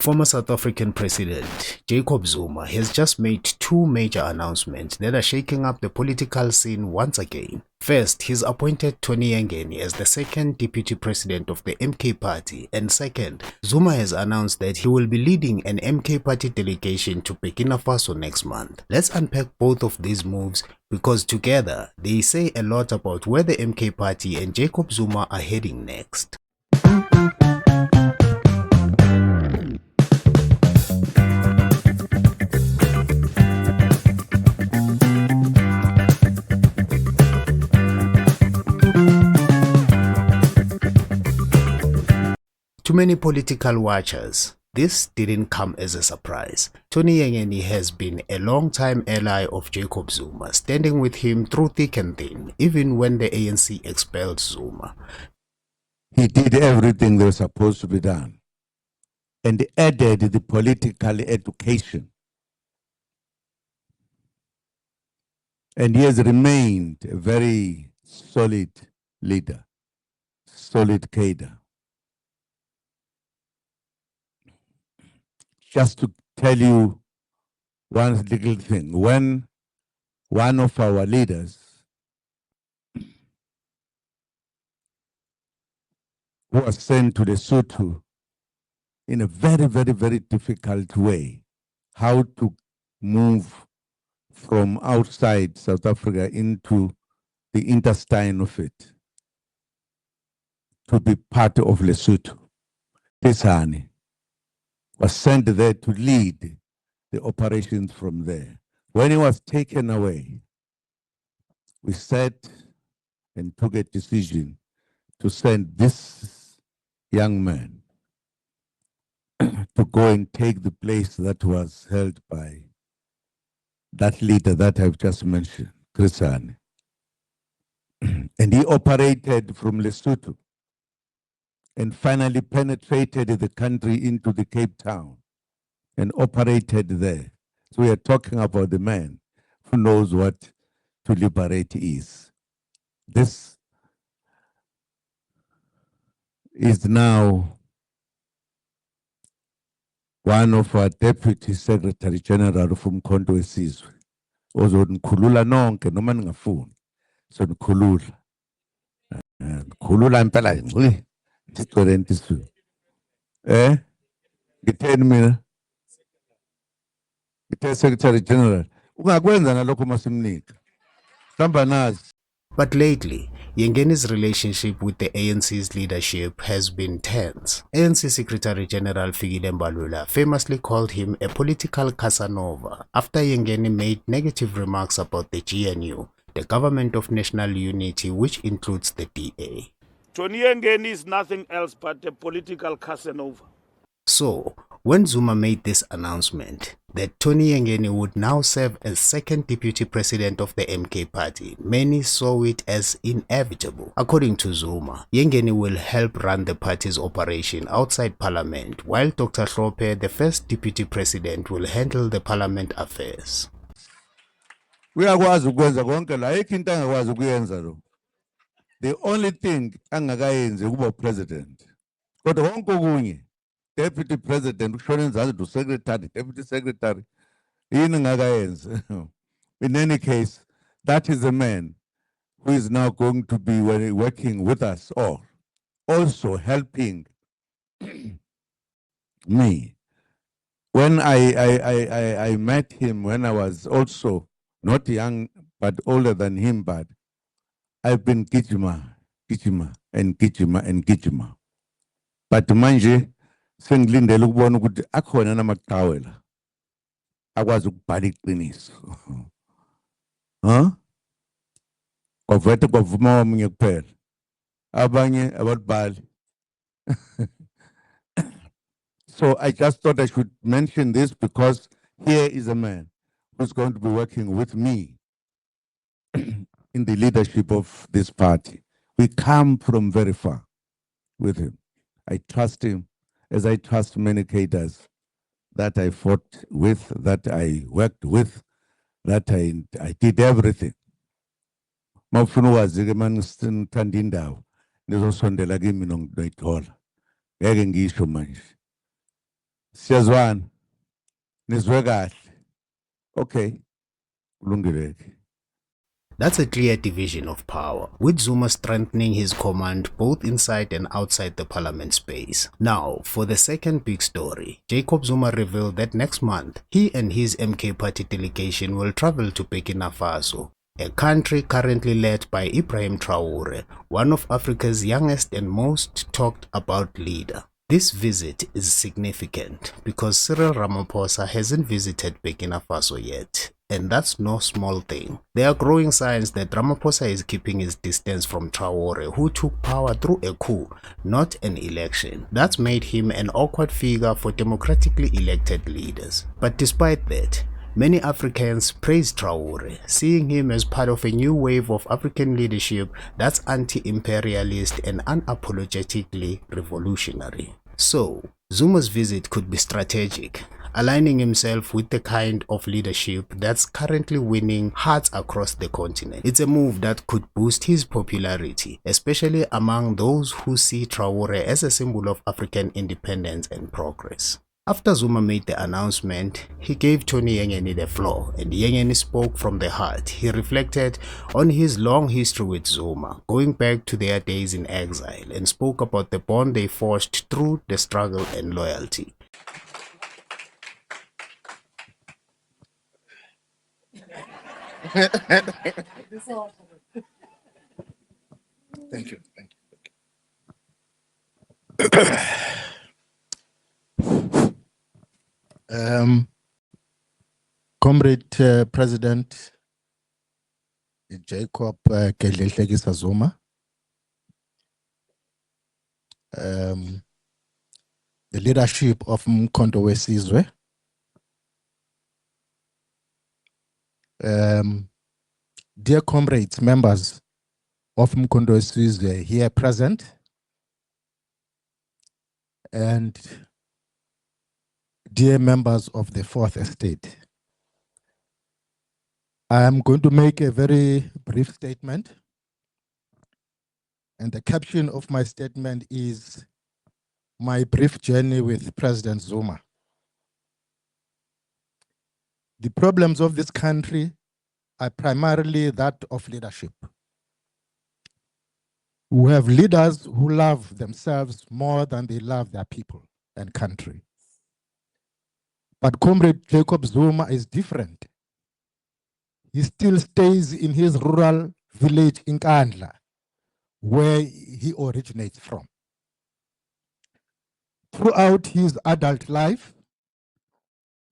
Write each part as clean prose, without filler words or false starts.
Former South African President Jacob Zuma has just made two major announcements that are shaking up the political scene once again. First, he's appointed Tony Yengeni as the second deputy president of the MK party, and second, Zuma has announced that he will be leading an MK party delegation to Burkina Faso next month. Let's unpack both of these moves because together they say a lot about where the MK party and Jacob Zuma are heading next. To many political watchers, this didn't come as a surprise. Tony Yengeni has been a long-time ally of Jacob Zuma, standing with him through thick and thin, even when the ANC expelled Zuma. He did everything that was supposed to be done and added the political education. And he has remained a very solid leader, solid cadre. Just to tell you one little thing, when one of our leaders who was sent to Lesotho in a very, very, very difficult way, how to move from outside South Africa into the intestine of it, to be part of Lesotho. Pisani was sent there to lead the operations from there. When he was taken away, we sat and took a decision to send this young man to go and take the place that was held by that leader that I've just mentioned, Krisani. And he operated from Lesotho and finally penetrated the country into the Cape Town and operated there. So we are talking about the man who knows what to liberate is. This is now one of our Deputy Secretary General from Mkhonto weSizwe. Ozonikhulula nonke noma ningafuni. So nikhulula. Nikhulula impela ngci. Ngicwele isu. Ngitheni mina? Ngithe Secretary General. Ungakwenza nalokho masimnika. Hlamba nazi. But lately, Yengeni's relationship with the ANC's leadership has been tense. ANC Secretary General Fikile Mbalula famously called him a political Casanova after Yengeni made negative remarks about the GNU, the Government of National Unity, which includes the DA. Tony Yengeni is nothing else but a political Casanova. So, when Zuma made this announcement that Tony Yengeni would now serve as second deputy president of the MK party, many saw it as inevitable. According to Zuma, Yengeni will help run the party's operation outside parliament, while Dr. Hlophe, the first deputy president, will handle the parliament affairs. Uyakwazi ukwenza konke la ayikho into angakwazi ukuyenza lo. The only thing angakayenzi ukuba president. Kodwa konke okunye Deputy President, the Secretary, Deputy Secretary, in any case, that is a man who is now going to be working with us all, also helping me. When I met him when I was also not young, but older than him, but I've been Kichima, and Kichima. But manje, sengilindele ukubona ukuthi akhona namaqhawela akwazi ukubhala iqiniso kwavete kwavuma omunye kuphela abanye abalibhali. So I just thought I should mention this because here is a man who's going to be working with me in the leadership of this party. We come from very far with him. I trust him as I trust many cadres that I fought with, that I worked with, that I did everything. Mawufuna wazi-ke mangisithanda indawo nizosondela kimi noyithola. Ngeke ngisho manje. Siyazwana. Nizwe kahle. Okay. Kulungile. That's a clear division of power, with Zuma strengthening his command both inside and outside the parliament space. Now, for the second big story, Jacob Zuma revealed that next month, he and his MK party delegation will travel to Burkina Faso, a country currently led by Ibrahim Traore, one of Africa's youngest and most talked about leader. This visit is significant because Cyril Ramaphosa hasn't visited Burkina Faso yet. And that's no small thing. There are growing signs that Ramaphosa is keeping his distance from Traore, who took power through a coup, not an election. That's made him an awkward figure for democratically elected leaders. But despite that, many Africans praise Traore, seeing him as part of a new wave of African leadership that's anti-imperialist and unapologetically revolutionary. So, Zuma's visit could be strategic, aligning himself with the kind of leadership that's currently winning hearts across the continent. It's a move that could boost his popularity, especially among those who see Traore as a symbol of African independence and progress. After Zuma made the announcement, he gave Tony Yengeni the floor, and Yengeni spoke from the heart. He reflected on his long history with Zuma, going back to their days in exile, and spoke about the bond they forged through the struggle and loyalty. Thank you. Comrade President Jacob Gedlehlekisa Zuma, the leadership of Mkhonto weSizwe, dear comrades, members of Mkhonto weSizwe here present, and dear members of the Fourth Estate. I am going to make a very brief statement, and the caption of my statement is my brief journey with President Zuma. The problems of this country are primarily that of leadership. We have leaders who love themselves more than they love their people and country. But Comrade Jacob Zuma is different. He still stays in his rural village in Kandla, where he originates from. Throughout his adult life,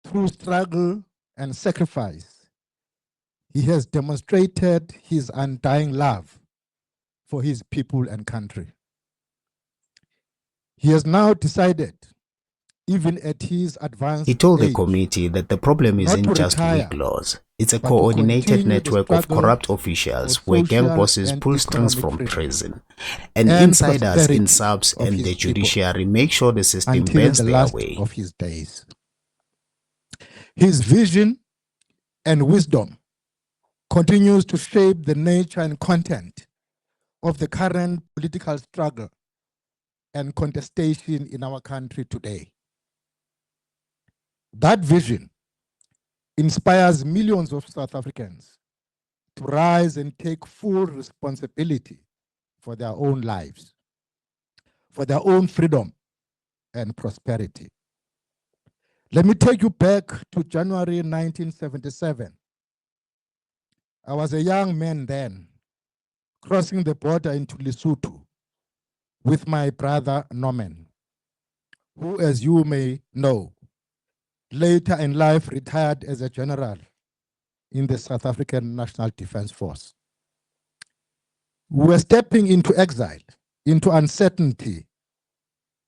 through struggle and sacrifice, he has demonstrated his undying love for his people and country. He has now decided, even at his advanced He told the age, committee that the problem not isn't to just retire, weak laws. It's a but to coordinated continue the network of struggle corrupt for officials where gang social bosses and pull strings economic from freedom prison, and and insiders in prosperity subs of and his the people judiciary make sure the system until bends the their last way. of his days. His vision and wisdom continues to shape the nature and content of the current political struggle and contestation in our country today. That vision inspires millions of South Africans to rise and take full responsibility for their own lives, for their own freedom and prosperity. Let me take you back to January 1977. I was a young man then, crossing the border into Lesotho with my brother Norman, who, as you may know, later in life retired as a general in the South African National Defence Force. We were stepping into exile, into uncertainty,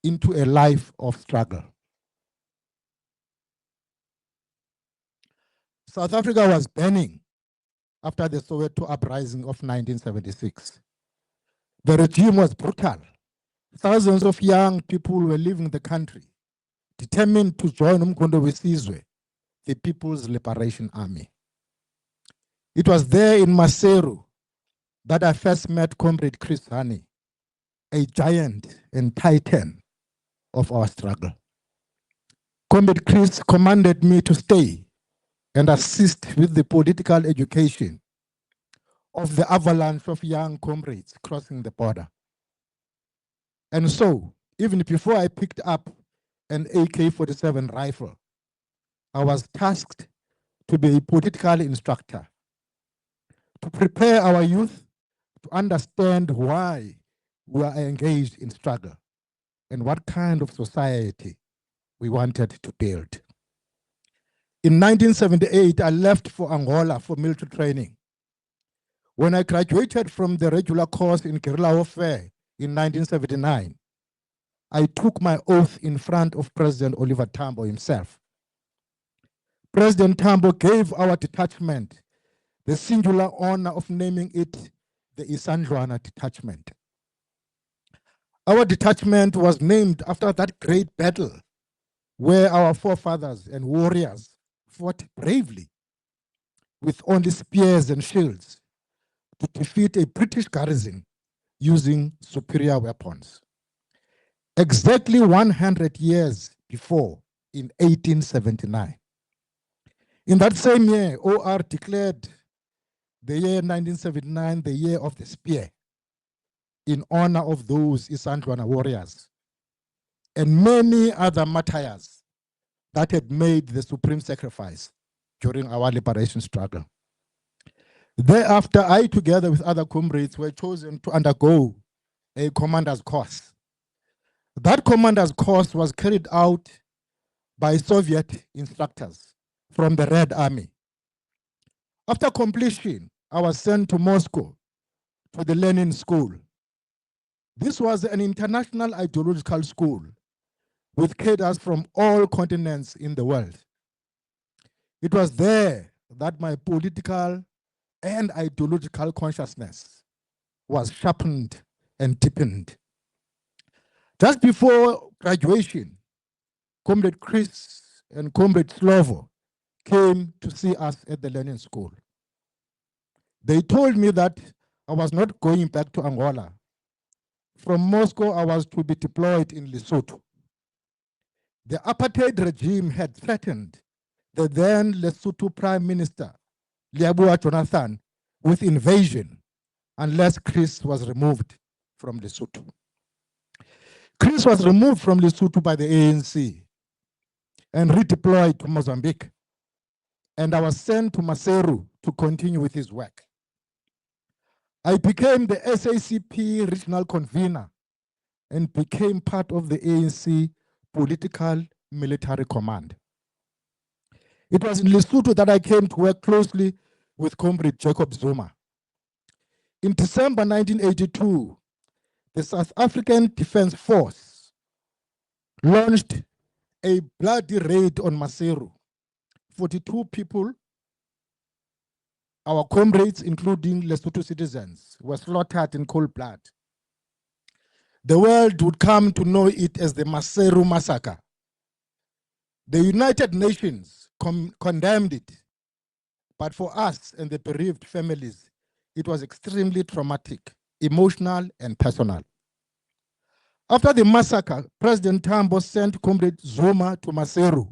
into a life of struggle. South Africa was burning after the Soweto uprising of 1976. The regime was brutal. Thousands of young people were leaving the country, determined to join Mkhonto weSizwe, the People's Liberation Army. It was there in Maseru that I first met Comrade Chris Hani, a giant and titan of our struggle. Comrade Chris commanded me to stay and assist with the political education of the avalanche of young comrades crossing the border. And so, even before I picked up an AK-47 rifle, I was tasked to be a political instructor, to prepare our youth to understand why we are engaged in struggle and what kind of society we wanted to build. In 1978, I left for Angola for military training. When I graduated from the regular course in guerrilla warfare in 1979, I took my oath in front of President Oliver Tambo himself. President Tambo gave our detachment the singular honor of naming it the Isandlwana Detachment. Our detachment was named after that great battle where our forefathers and warriors fought bravely with only spears and shields to defeat a British garrison using superior weapons. Exactly 100 years before, in 1879. In that same year, OR declared the year 1979 the year of the spear in honor of those Isandlwana warriors and many other martyrs that had made the supreme sacrifice during our liberation struggle. Thereafter, I, together with other comrades, were chosen to undergo a commander's course. That commander's course was carried out by Soviet instructors from the Red Army. After completion, I was sent to Moscow to the Lenin School. This was an international ideological school with cadres from all continents in the world. It was there that my political and ideological consciousness was sharpened and deepened. Just before graduation, Comrade Chris and Comrade Slovo came to see us at the Lenin School. They told me that I was not going back to Angola. From Moscow, I was to be deployed in Lesotho. The apartheid regime had threatened the then Lesotho Prime Minister, Liabua Jonathan, with invasion unless Chris was removed from Lesotho. Chris was removed from Lesotho by the ANC and redeployed to Mozambique. And I was sent to Maseru to continue with his work. I became the SACP regional convener and became part of the ANC political military command. It was in Lesotho that I came to work closely with Comrade Jacob Zuma. In December 1982, the South African Defence Force launched a bloody raid on Maseru. 42 people, our comrades, including Lesotho citizens, were slaughtered in cold blood. The world would come to know it as the Maseru Massacre. The United Nations condemned it, but for us and the bereaved families, it was extremely traumatic, emotional, and personal. After the massacre, President Tambo sent Comrade Zuma to Maseru.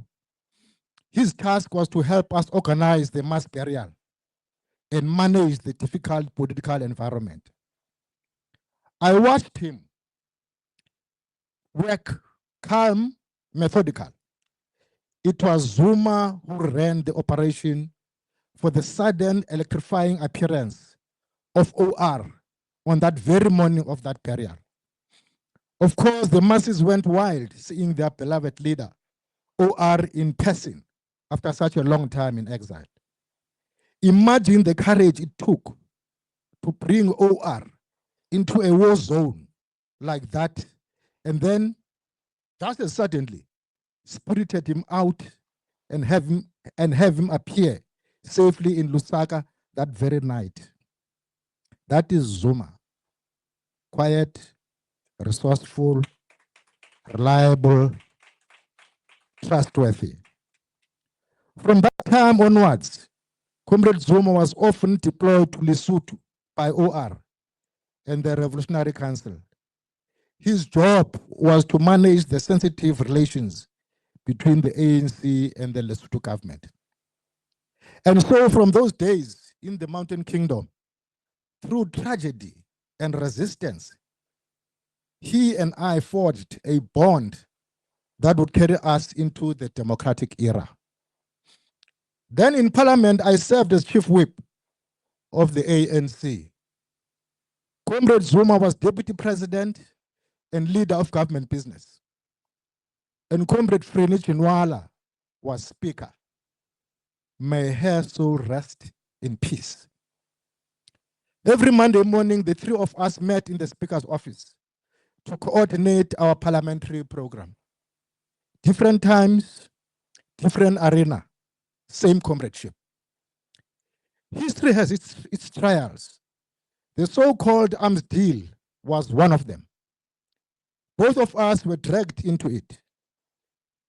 His task was to help us organize the mass burial and manage the difficult political environment. I watched him work calm, methodical. It was Zuma who ran the operation for the sudden electrifying appearance of OR on that very morning of that burial. Of course, the masses went wild seeing their beloved leader, OR, in person after such a long time in exile. Imagine the courage it took to bring OR into a war zone like that, and then just as suddenly spirited him out and have him appear safely in Lusaka that very night. That is Zuma. Quiet, resourceful, reliable, trustworthy. From that time onwards, Comrade Zuma was often deployed to Lesotho by OR and the Revolutionary Council. His job was to manage the sensitive relations between the ANC and the Lesotho government. And so from those days in the Mountain Kingdom, through tragedy and resistance, he and I forged a bond that would carry us into the democratic era. Then in Parliament, I served as Chief Whip of the ANC. Comrade Zuma was Deputy President and leader of government business. And Comrade Freni Chinwala was Speaker. May her soul rest in peace. Every Monday morning, the three of us met in the Speaker's office to coordinate our parliamentary program. Different times, different arena, same comradeship. History has its trials. The so-called arms deal was one of them. Both of us were dragged into it.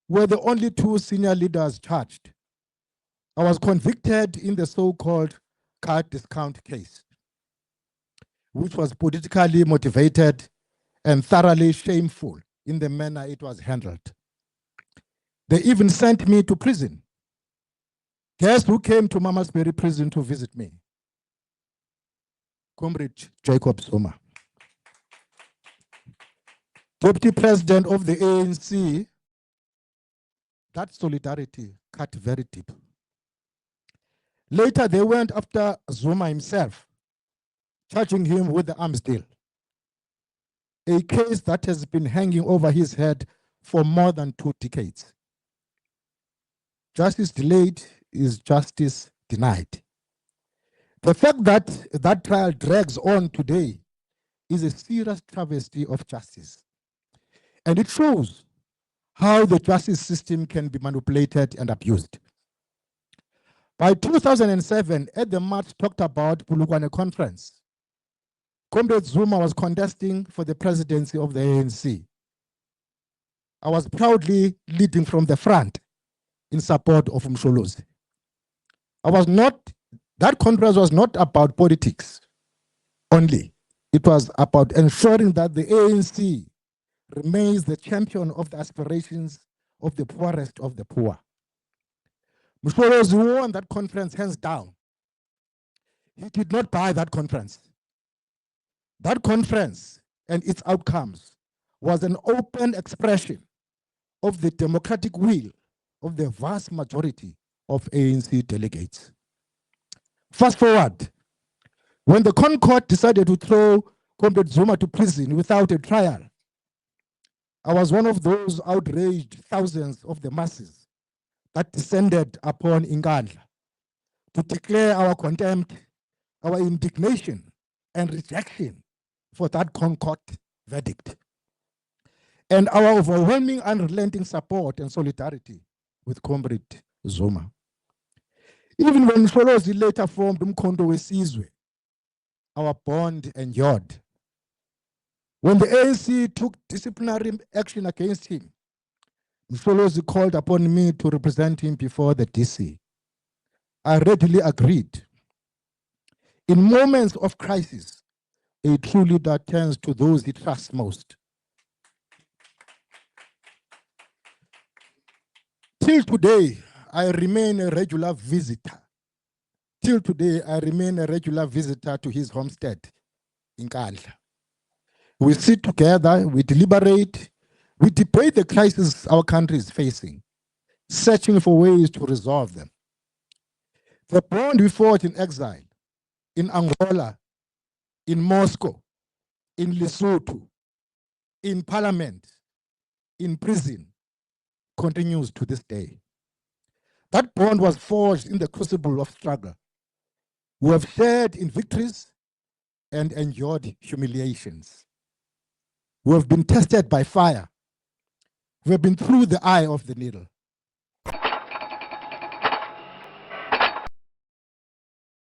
We were the only two senior leaders charged. I was convicted in the so-called car discount case, which was politically motivated and thoroughly shameful in the manner it was handled. They even sent me to prison. Guess who came to Mamasbury prison to visit me? Comrade Jacob Zuma, Deputy President of the ANC. That solidarity cut very deep. Later, they went after Zuma himself, charging him with the arms deal, a case that has been hanging over his head for more than 2 decades. Justice delayed is justice denied. The fact that that trial drags on today is a serious travesty of justice. And it shows how the justice system can be manipulated and abused. By 2007, at the much talked about Bulugwane conference, Comrade Zuma was contesting for the presidency of the ANC. I was proudly leading from the front in support of Msholozi. That conference was not about politics only. It was about ensuring that the ANC remains the champion of the aspirations of the poorest of the poor. Msholozi won that conference hands down. He did not buy that conference. That conference and its outcomes was an open expression of the democratic will of the vast majority of ANC delegates. Fast forward, when the Concord decided to throw Comrade Zuma to prison without a trial, I was one of those outraged thousands of the masses that descended upon Ingandla to declare our contempt, our indignation, and rejection for that Concord verdict, and our overwhelming unrelenting support and solidarity with Comrade Zuma. Even when Msholozi later formed Umkhonto weSizwe, our bond endured. When the ANC took disciplinary action against him, Msholozi called upon me to represent him before the DC. I readily agreed. In moments of crisis, a true leader turns to those he trusts most. Till today, I remain a regular visitor. Till today, I remain a regular visitor to his homestead in Kandla. We sit together, we deliberate, we debate the crisis our country is facing, searching for ways to resolve them. The bond we fought in exile, in Angola, in Moscow, in Lesotho, in parliament, in prison, continues to this day. That bond was forged in the crucible of struggle. We have shared in victories and endured humiliations. We have been tested by fire. We have been through the eye of the needle.